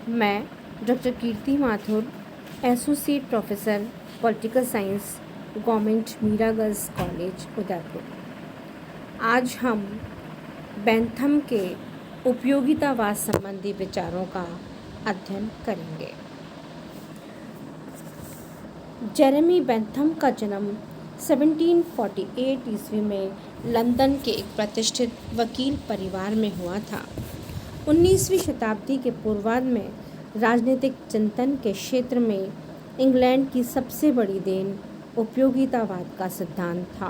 मैं doctor Kirti Mathur, associate professor political science, government Meera girls college Udaipur. आज हम बेंथम के उपयोगितावाद संबंधी विचारों का अध्ययन करेंगे। जेरेमी बेंथम का जन्म 1748 ईस्वी में लंदन के एक प्रतिष्ठित वकील परिवार में हुआ था। 19वीं शताब्दी के पूर्वार्ध में राजनीतिक चिंतन के क्षेत्र में इंग्लैंड की सबसे बड़ी देन उपयोगितावाद का सिद्धांत था।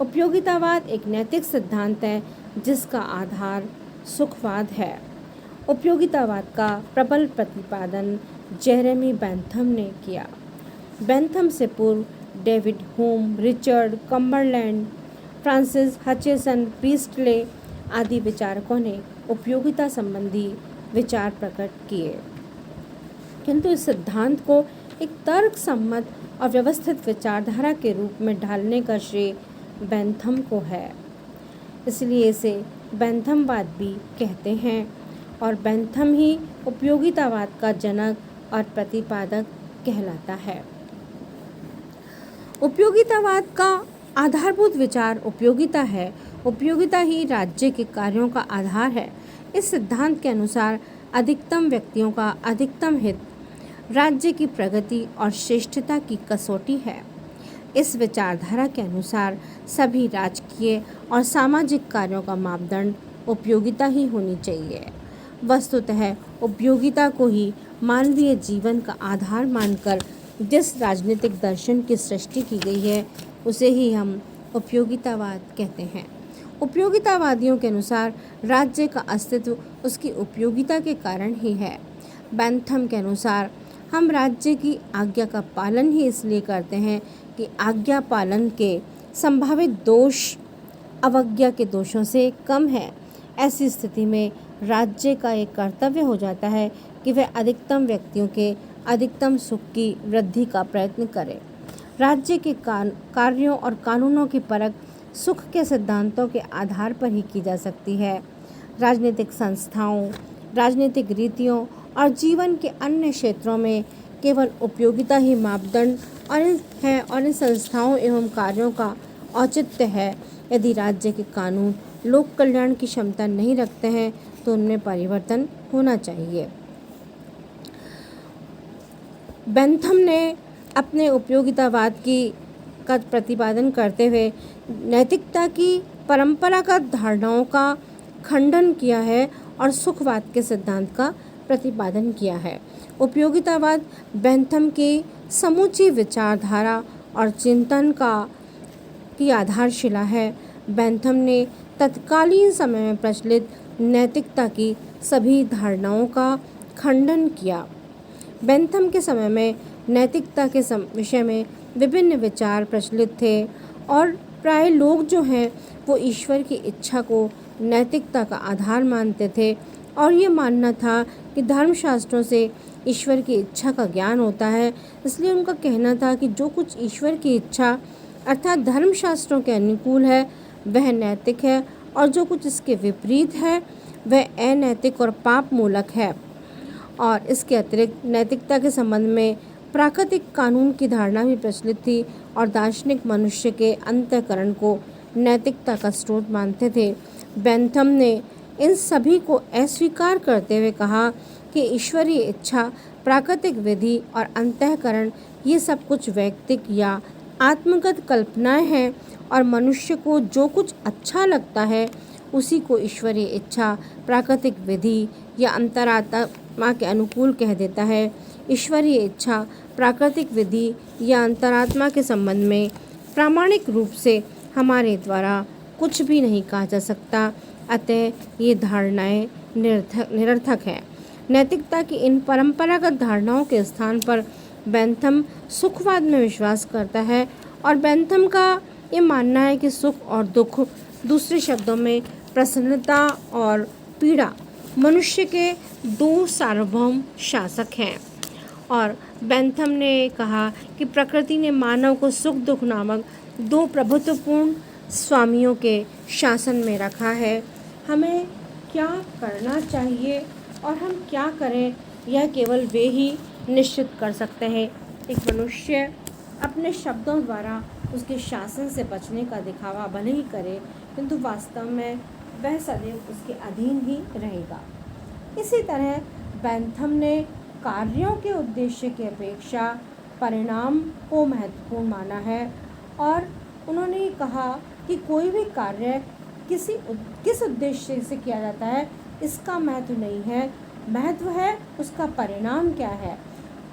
उपयोगितावाद एक नैतिक सिद्धांत है जिसका आधार सुखवाद है। उपयोगितावाद का प्रबल प्रतिपादन जेरेमी बेंथम ने किया। बेंथम से पूर्व David Hume, Richard Cumberland, Francis Hutcheson, Priestley आदि विचारकों ने उपयोगिता संबंधी विचार प्रकट किए, किंतु इस सिद्धांत को एक तर्क सम्मत और व्यवस्थित विचारधारा के रूप में ढालने का श्रेय बेंथम को है। इसलिए इसे बेंथमवाद भी कहते हैं और बेंथम ही उपयोगितावाद का जनक और प्रतिपादक कहलाता है। उपयोगितावाद का आधारभूत विचार उपयोगिता है। उपयोगिता ही राज्य के कार्यों का आधार है। इस सिद्धांत के अनुसार अधिकतम व्यक्तियों का अधिकतम हित राज्य की प्रगति और श्रेष्ठता की कसौटी है। इस विचारधारा के अनुसार सभी राजकीय और सामाजिक कार्यों का मापदंड उपयोगिता ही होनी चाहिए। वस्तुतः उपयोगिता को ही मानवीय जीवन का आधार मानकर जिस राजनीतिक दर्शन की सृष्टि की गई है उसे ही हम उपयोगितावाद कहते हैं। उपयोगितावादियों के अनुसार राज्य का अस्तित्व उसकी उपयोगिता के कारण ही है। बेंथम के अनुसार हम राज्य की आज्ञा का पालन ही इसलिए करते हैं कि आज्ञा पालन के संभावित दोष अवज्ञा के दोषों से कम है। ऐसी स्थिति में राज्य का एक कर्तव्य हो जाता है कि वह अधिकतम व्यक्तियों के अधिकतम सुख की वृद्धि का प्रयत्न करे। राज्य के कार्यों और कानूनों की परख सुख के सिद्धांतों के आधार पर ही की जा सकती है। राजनीतिक संस्थाओं, राजनीतिक रीतियों और जीवन के अन्य क्षेत्रों में केवल उपयोगिता ही मापदंड और इन संस्थाओं एवं कार्यों का औचित्य है। यदि राज्य के कानून लोक कल्याण की क्षमता नहीं रखते हैं तो उनमें परिवर्तन होना चाहिए। बेंथम ने अपने उपयोगितावाद का प्रतिपादन करते हुए नैतिकता की परंपरागत धारणाओं का खंडन किया है और सुखवाद के सिद्धांत का प्रतिपादन किया है। उपयोगितावाद बेंथम की समूची विचारधारा और चिंतन की आधारशिला है। बेंथम ने तत्कालीन समय में प्रचलित नैतिकता की सभी धारणाओं का खंडन किया। बेंथम के समय में नैतिकता के विषय में विभिन्न विचार प्रचलित थे और प्राय लोग जो हैं वो ईश्वर की इच्छा को नैतिकता का आधार मानते थे और ये मानना था कि धर्मशास्त्रों से ईश्वर की इच्छा का ज्ञान होता है। इसलिए उनका कहना था कि जो कुछ ईश्वर की इच्छा अर्थात धर्मशास्त्रों के अनुकूल है वह नैतिक है और जो कुछ इसके विपरीत है वह अनैतिक और पाप मूलक है। और इसके अतिरिक्त नैतिकता के संबंध में प्राकृतिक कानून की धारणा भी प्रचलित थी और दार्शनिक मनुष्य के अंतःकरण को नैतिकता का स्रोत मानते थे। बेंथम ने इन सभी को अस्वीकार करते हुए कहा कि ईश्वरीय इच्छा, प्राकृतिक विधि और अंतःकरण ये सब कुछ वैयक्तिक या आत्मगत कल्पनाएं हैं और मनुष्य को जो कुछ अच्छा लगता है उसी को ईश्वरीय इच्छा, प्राकृतिक विधि या अंतरात्मा के अनुकूल कह देता है। ईश्वरीय इच्छा, प्राकृतिक विधि या अंतरात्मा के संबंध में प्रामाणिक रूप से हमारे द्वारा कुछ भी नहीं कहा जा सकता, अतः ये धारणाएं निरर्थक हैं। नैतिकता की इन परंपरागत धारणाओं के स्थान पर बेंथम सुखवाद में विश्वास करता है और बेंथम का ये मानना है कि सुख और दुख, दूसरे शब्दों में प्रसन्नता और पीड़ा, मनुष्य के दो सार्वभौम शासक हैं। और बेंथम ने कहा कि प्रकृति ने मानव को सुख दुख नामक दो प्रभुत्वपूर्ण स्वामियों के शासन में रखा है। हमें क्या करना चाहिए और हम क्या करें यह केवल वे ही निश्चित कर सकते हैं। एक मनुष्य अपने शब्दों द्वारा उसके शासन से बचने का दिखावा भले ही करे, किंतु वास्तव में वह सदैव उसके अधीन ही रहेगा। इसी तरह बेंथम ने कार्यों के उद्देश्य की अपेक्षा परिणाम को महत्वपूर्ण माना है और उन्होंने कहा कि कोई भी कार्य किस उद्देश्य से किया जाता है इसका महत्व नहीं है, महत्व है उसका परिणाम क्या है।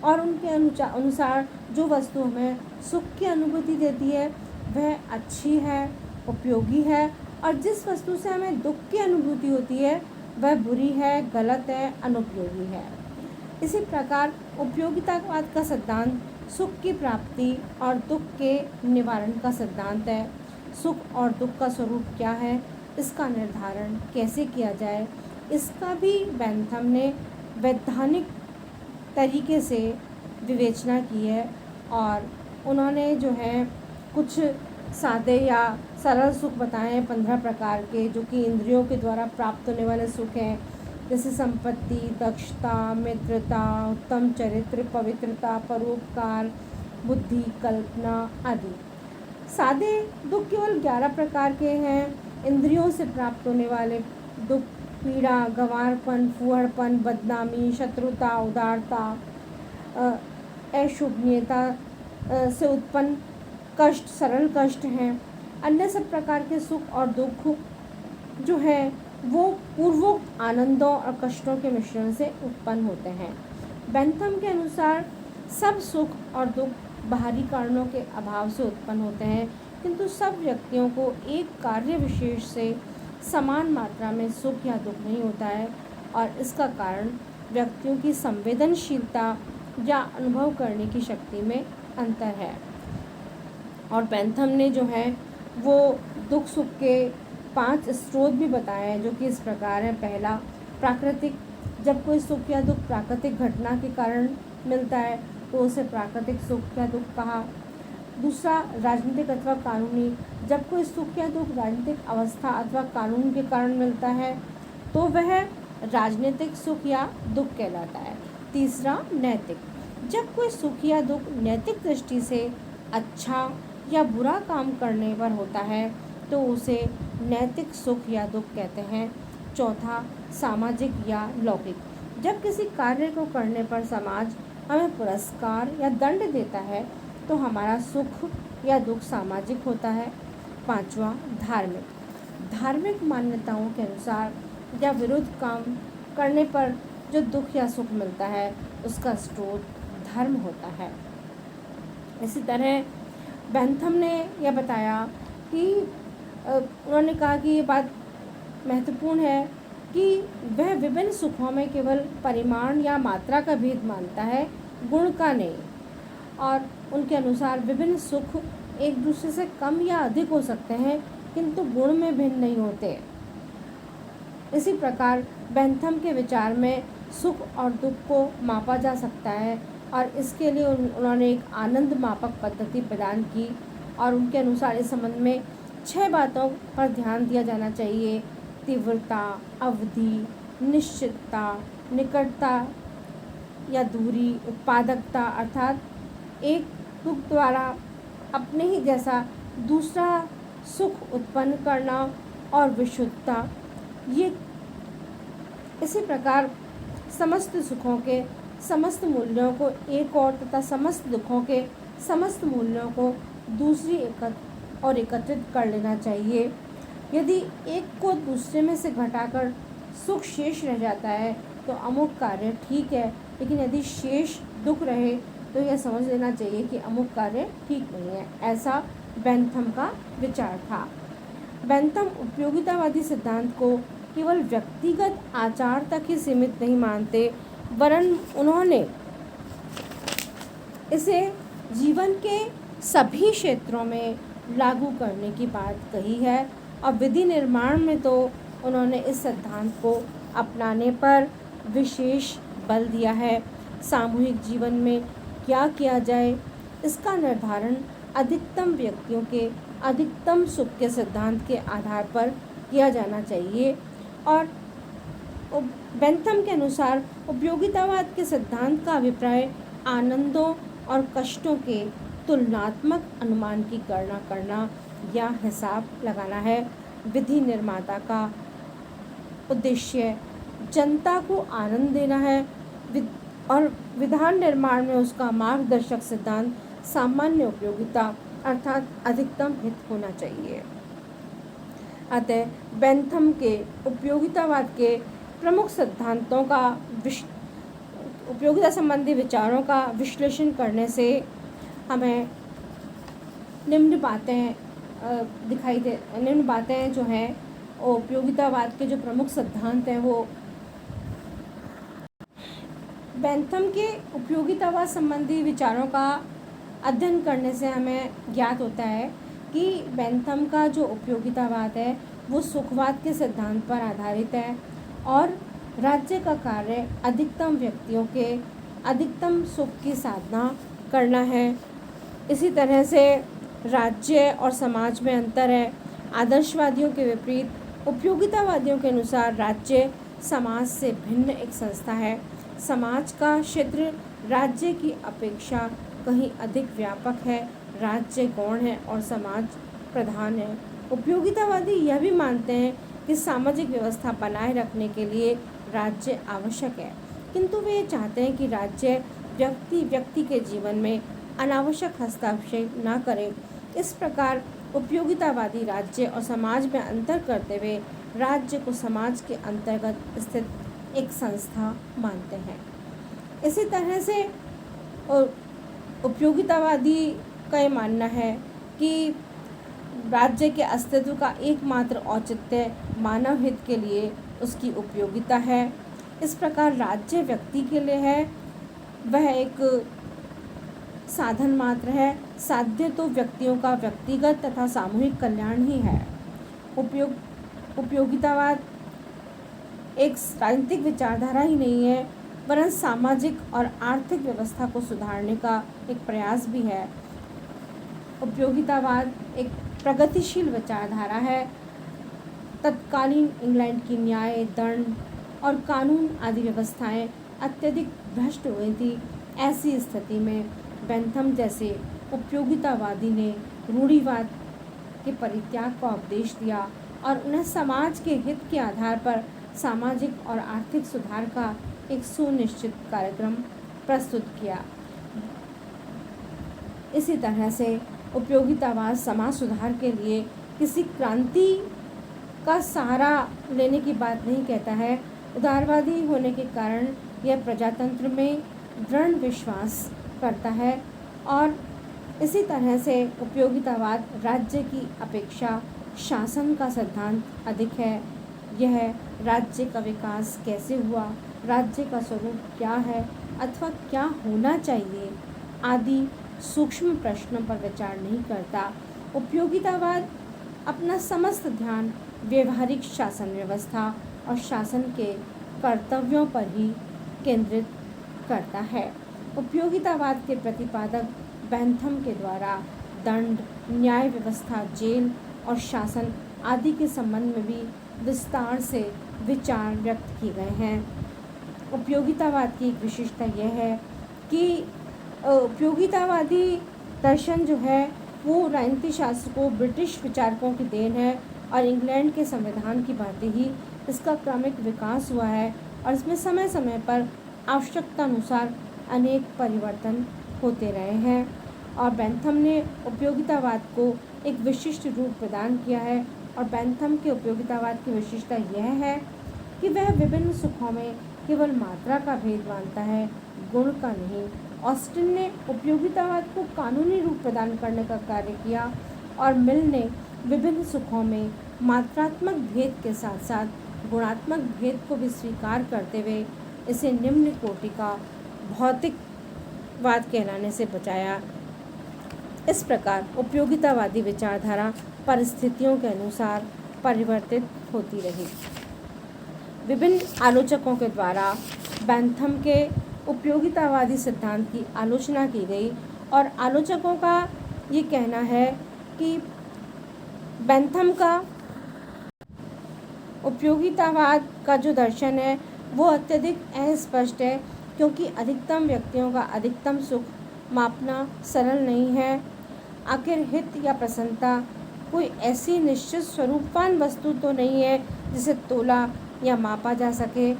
और उनके अनुसार जो वस्तु हमें सुख की अनुभूति देती है वह अच्छी है, उपयोगी है, और जिस वस्तु से हमें दुख की अनुभूति होती है वह बुरी है, गलत है, अनुपयोगी है। इसी प्रकार उपयोगितावाद का सिद्धांत सुख की प्राप्ति और दुख के निवारण का सिद्धांत है। सुख और दुख का स्वरूप क्या है, इसका निर्धारण कैसे किया जाए, इसका भी बेंथम ने वैधानिक तरीके से विवेचना की है। और उन्होंने जो है कुछ सादे या सरल सुख बताए हैं 15 प्रकार के, जो कि इंद्रियों के द्वारा प्राप्त होने वाले सुख हैं, जैसे संपत्ति, दक्षता, मित्रता, उत्तम चरित्र, पवित्रता, परोपकार, बुद्धि, कल्पना आदि। सादे दुख केवल 11 प्रकार के हैं। इंद्रियों से प्राप्त होने वाले दुख पीड़ा, गंवारपन, फूहड़पन, बदनामी, शत्रुता, उदारता, अशोभनीयता से उत्पन्न कष्ट सरल कष्ट हैं। अन्य सब प्रकार के सुख और दुख जो है वो पूर्वोक्त आनंदों और कष्टों के मिश्रण से उत्पन्न होते हैं। बेंथम के अनुसार सब सुख और दुख बाहरी कारणों के अभाव से उत्पन्न होते हैं, किंतु सब व्यक्तियों को एक कार्य विशेष से समान मात्रा में सुख या दुख नहीं होता है, और इसका कारण व्यक्तियों की संवेदनशीलता या अनुभव करने की शक्ति में अंतर है। और बेंथम ने जो है वो दुख सुख के 5 स्रोत भी बताए हैं, जो कि इस प्रकार हैं। पहला, प्राकृतिक। जब कोई सुख या दुख प्राकृतिक घटना के कारण मिलता है तो उसे प्राकृतिक सुख या दुख कहा। दूसरा, राजनीतिक अथवा कानूनी। जब कोई सुख या दुख राजनीतिक अवस्था अथवा कानून के कारण मिलता है तो वह राजनीतिक सुख या दुख कहलाता है। तीसरा, नैतिक। जब कोई सुख या दुख नैतिक दृष्टि से अच्छा या बुरा काम करने पर होता है तो उसे नैतिक सुख या दुख कहते हैं। चौथा, सामाजिक या लौकिक। जब किसी कार्य को करने पर समाज हमें पुरस्कार या दंड देता है तो हमारा सुख या दुख सामाजिक होता है। पांचवा, धार्मिक। धार्मिक मान्यताओं के अनुसार या विरुद्ध काम करने पर जो दुख या सुख मिलता है उसका स्रोत धर्म होता है। इसी तरह बेंथम ने यह बताया कि उन्होंने कहा कि ये बात महत्वपूर्ण है कि वह विभिन्न सुखों में केवल परिमाण या मात्रा का भेद मानता है, गुण का नहीं। और उनके अनुसार विभिन्न सुख एक दूसरे से कम या अधिक हो सकते हैं, किंतु गुण में भिन्न नहीं होते। इसी प्रकार बेंथम के विचार में सुख और दुख को मापा जा सकता है, और इसके लिए उन्होंने एक आनंद मापक पद्धति प्रदान की। और उनके अनुसार इस संबंध में 6 बातों पर ध्यान दिया जाना चाहिए: तीव्रता, अवधि, निश्चितता, निकटता या दूरी, उत्पादकता अर्थात एक दुख द्वारा अपने ही जैसा दूसरा सुख उत्पन्न करना, और विशुद्धता। ये इसी प्रकार समस्त सुखों के समस्त मूल्यों को एक और तथा समस्त दुखों के समस्त मूल्यों को दूसरी एकत्रित कर लेना चाहिए। यदि एक को दूसरे में से घटाकर सुख शेष रह जाता है तो अमुक कार्य ठीक है, लेकिन यदि शेष दुख रहे तो यह समझ लेना चाहिए कि अमुक कार्य ठीक नहीं है। ऐसा बेंथम का विचार था। बेंथम उपयोगितावादी सिद्धांत को केवल व्यक्तिगत आचार तक ही सीमित नहीं मानते, वरन उन्होंने इसे जीवन के सभी क्षेत्रों में लागू करने की बात कही है। और विधि निर्माण में तो उन्होंने इस सिद्धांत को अपनाने पर विशेष बल दिया है। सामूहिक जीवन में क्या किया जाए इसका निर्धारण अधिकतम व्यक्तियों के अधिकतम सुख के सिद्धांत के आधार पर किया जाना चाहिए। और बेंथम के अनुसार उपयोगितावाद के सिद्धांत का अभिप्राय आनंदों और कष्टों के तुलनात्मक अनुमान की गणना करना या हिसाब लगाना है। विधि निर्माता का उद्देश्य जनता को आनंद देना है और विधान निर्माण में उसका मार्गदर्शक सिद्धांत सामान्य उपयोगिता अर्थात अधिकतम हित होना चाहिए। अतः बेंथम के उपयोगितावाद के प्रमुख सिद्धांतों का उपयोगिता संबंधी विचारों का विश्लेषण करने से हमें निम्न बातें जो हैं उपयोगितावाद के जो प्रमुख सिद्धांत हैं वो बेंथम के उपयोगितावाद संबंधी विचारों का अध्ययन करने से हमें ज्ञात होता है कि बेंथम का जो उपयोगितावाद है वो सुखवाद के सिद्धांत पर आधारित है और राज्य का कार्य अधिकतम व्यक्तियों के अधिकतम सुख की साधना करना है। इसी तरह से राज्य और समाज में अंतर है। आदर्शवादियों के विपरीत उपयोगितावादियों के अनुसार राज्य समाज से भिन्न एक संस्था है। समाज का क्षेत्र राज्य की अपेक्षा कहीं अधिक व्यापक है। राज्य गौण है और समाज प्रधान है। उपयोगितावादी यह भी मानते हैं कि सामाजिक व्यवस्था बनाए रखने के लिए राज्य आवश्यक है, किंतु वे चाहते हैं कि राज्य व्यक्ति के जीवन में अनावश्यक हस्तक्षेप न करे। इस प्रकार उपयोगितावादी राज्य और समाज में अंतर करते हुए राज्य को समाज के अंतर्गत स्थित एक संस्था मानते हैं। इसी तरह से उपयोगितावादी का ये मानना है कि राज्य के अस्तित्व का एकमात्र औचित्य मानव हित के लिए उसकी उपयोगिता है। इस प्रकार राज्य व्यक्ति के लिए है, वह एक साधन मात्र है। साध्य तो व्यक्तियों का व्यक्तिगत तथा सामूहिक कल्याण ही है। उपयोगितावाद एक राजनीतिक विचारधारा ही नहीं है, वरन सामाजिक और आर्थिक व्यवस्था को सुधारने का एक प्रयास भी है। उपयोगितावाद एक प्रगतिशील विचारधारा है। तत्कालीन इंग्लैंड की न्याय, दंड और कानून आदि व्यवस्थाएं अत्यधिक भ्रष्ट हुई थी। ऐसी स्थिति में बेंथम जैसे उपयोगितावादी ने रूढ़िवाद के परित्याग का उपदेश दिया और उन्हें समाज के हित के आधार पर सामाजिक और आर्थिक सुधार का एक सुनिश्चित कार्यक्रम प्रस्तुत किया। इसी तरह से उपयोगितावाद समाज सुधार के लिए किसी क्रांति का सहारा लेने की बात नहीं कहता है। उदारवादी होने के कारण यह प्रजातंत्र में दृढ़ विश्वास करता है और इसी तरह से उपयोगितावाद राज्य की अपेक्षा शासन का सिद्धांत अधिक है। यह राज्य का विकास कैसे हुआ, राज्य का स्वरूप क्या है अथवा क्या होना चाहिए आदि सूक्ष्म प्रश्नों पर विचार नहीं करता। उपयोगितावाद अपना समस्त ध्यान व्यवहारिक शासन व्यवस्था और शासन के कर्तव्यों पर ही केंद्रित करता है। उपयोगितावाद के प्रतिपादक बेंथम के द्वारा दंड, न्याय व्यवस्था, जेल और शासन आदि के संबंध में भी विस्तार से विचार व्यक्त किए गए हैं। उपयोगितावाद की एक विशेषता यह है कि उपयोगितावादी दर्शन जो है वो राजनीति शास्त्र को ब्रिटिश विचारकों की देन है और इंग्लैंड के संविधान की भांति ही इसका क्रमिक विकास हुआ है और इसमें समय समय पर आवश्यकता अनुसार अनेक परिवर्तन होते रहे हैं। और बेंथम ने उपयोगितावाद को एक विशिष्ट रूप प्रदान किया है और बेंथम के उपयोगितावाद की विशेषता यह है कि वह विभिन्न सुखों में केवल मात्रा का भेद मानता है, गुण का नहीं। ऑस्टिन ने उपयोगितावाद को कानूनी रूप प्रदान करने का कार्य किया और मिल ने विभिन्न सुखों में मात्रात्मक भेद के साथ साथ गुणात्मक भेद को भी स्वीकार करते हुए इसे निम्न कोटि का भौतिकवाद कहलाने से बचाया। इस प्रकार उपयोगितावादी विचारधारा परिस्थितियों के अनुसार परिवर्तित होती रही। विभिन्न आलोचकों के द्वारा बेंथम के उपयोगितावादी सिद्धांत की आलोचना की गई और आलोचकों का ये कहना है कि बेंथम का उपयोगितावाद का जो दर्शन है वो अत्यधिक अस्पष्ट है, क्योंकि अधिकतम व्यक्तियों का अधिकतम सुख मापना सरल नहीं है। आखिर हित या प्रसन्नता कोई ऐसी निश्चित स्वरूपवान वस्तु तो नहीं है जिसे तोला या मापा जा सके।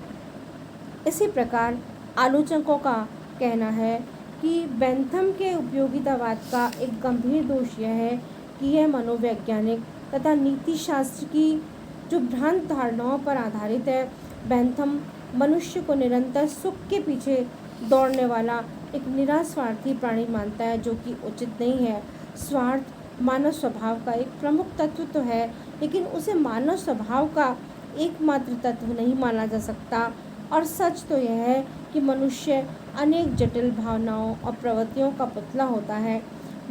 इसी प्रकार आलोचकों का कहना है कि बेंथम के उपयोगितावाद का एक गंभीर दोष यह है कि यह मनोवैज्ञानिक तथा नीति शास्त्र की जो भ्रांत धारणाओं पर आधारित है। बेंथम मनुष्य को निरंतर सुख के पीछे दौड़ने वाला एक निरास्वार्थी प्राणी मानता है, जो कि उचित नहीं है। स्वार्थ मानव स्वभाव का एक प्रमुख तत्व तो है, लेकिन उसे मानव स्वभाव का एकमात्र तत्व नहीं माना जा सकता। और सच तो यह है कि मनुष्य अनेक जटिल भावनाओं और प्रवृत्तियों का पुतला होता है।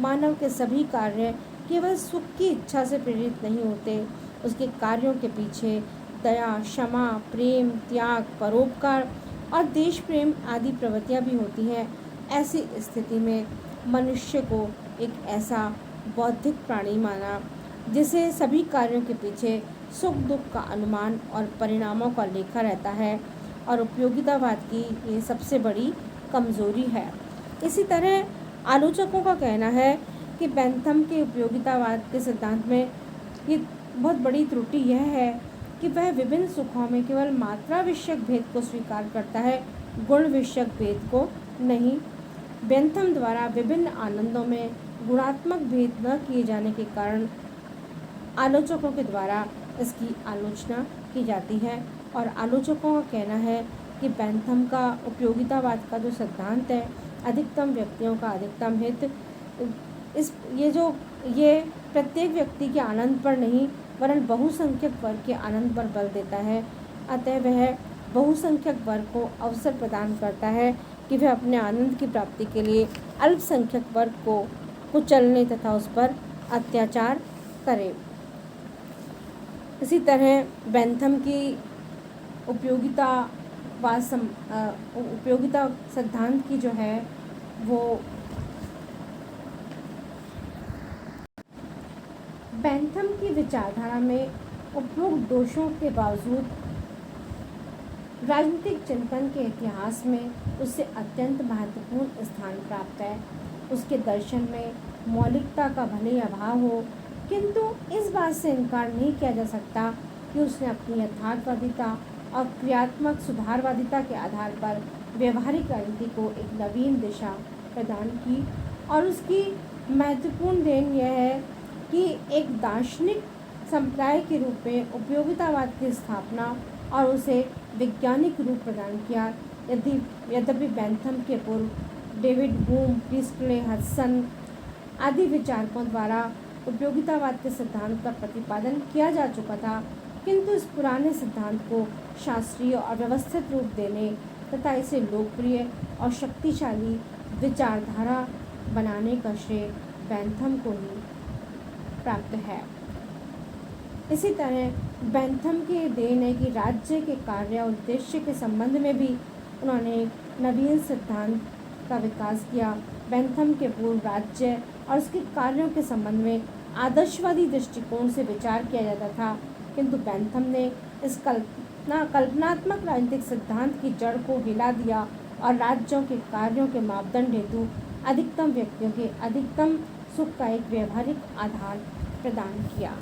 मानव के सभी कार्य केवल सुख की इच्छा से प्रेरित नहीं होते, उसके कार्यों के पीछे दया, क्षमा, प्रेम, त्याग, परोपकार और देश प्रेम आदि प्रवृत्तियाँ भी होती हैं। ऐसी स्थिति में मनुष्य को एक ऐसा बौद्धिक प्राणी माना जिसे सभी कार्यों के पीछे सुख दुख का अनुमान और परिणामों का लेखा रहता है, और उपयोगितावाद की ये सबसे बड़ी कमजोरी है। इसी तरह आलोचकों का कहना है कि बेंथम के उपयोगितावाद के सिद्धांत में ये बहुत बड़ी त्रुटि यह है कि वह विभिन्न सुखों में केवल मात्रा विषयक भेद को स्वीकार करता है, गुण विषयक भेद को नहीं। बेंथम द्वारा विभिन्न आनंदों में गुणात्मक भेद न किए जाने के कारण आलोचकों के द्वारा इसकी आलोचना की जाती है। और आलोचकों का कहना है कि बेंथम का उपयोगितावाद का जो सिद्धांत है, अधिकतम व्यक्तियों का अधिकतम हित, ये प्रत्येक व्यक्ति के आनंद पर नहीं वरन बहुसंख्यक वर्ग के आनंद पर बल देता है। अतः वह बहुसंख्यक वर्ग को अवसर प्रदान करता है कि वह अपने आनंद की प्राप्ति के लिए अल्पसंख्यक वर्ग को कुचलने तथा उस पर अत्याचार करे। इसी तरह बेंथम की उपयोगिता सिद्धांत की जो है वो बेंथम की विचारधारा में उपरोक्त दोषों के बावजूद राजनीतिक चिंतन के इतिहास में उससे अत्यंत महत्वपूर्ण स्थान प्राप्त है। उसके दर्शन में मौलिकता का भले ही अभाव हो, किंतु इस बात से इनकार नहीं किया जा सकता कि उसने अपनी यथार्थवादिता और क्रियात्मक सुधारवादिता के आधार पर व्यवहारिक राजनीति को एक नवीन दिशा प्रदान की। और उसकी महत्वपूर्ण देन यह है कि एक दार्शनिक संप्रदाय के रूप में उपयोगितावाद की स्थापना और उसे वैज्ञानिक रूप प्रदान किया। यद्यपि बेंथम के पूर्व डेविड हुम, प्रिस्टले, हडसन आदि विचारकों द्वारा उपयोगितावाद के सिद्धांत का प्रतिपादन किया जा चुका था, किंतु इस पुराने सिद्धांत को शास्त्रीय और व्यवस्थित रूप देने तथा इसे लोकप्रिय और शक्तिशाली विचारधारा बनाने का श्रेय बेंथम को ही प्राप्त है। इसी तरह बेंथम की देन है कि राज्य के कार्य और उद्देश्य के संबंध में भी उन्होंने नवीन सिद्धांत का विकास किया। बेंथम के पूर्व राज्य और उसके कार्यों के संबंध में आदर्शवादी दृष्टिकोण से विचार किया जाता था, किंतु बेंथम ने इस कल्पनात्मक राजनीतिक सिद्धांत की जड़ को हिला दिया और राज्यों के कार्यों के मापदंड हेतु अधिकतम व्यक्तियों के अधिकतम सुख का एक व्यवहारिक आधार प्रदान किया।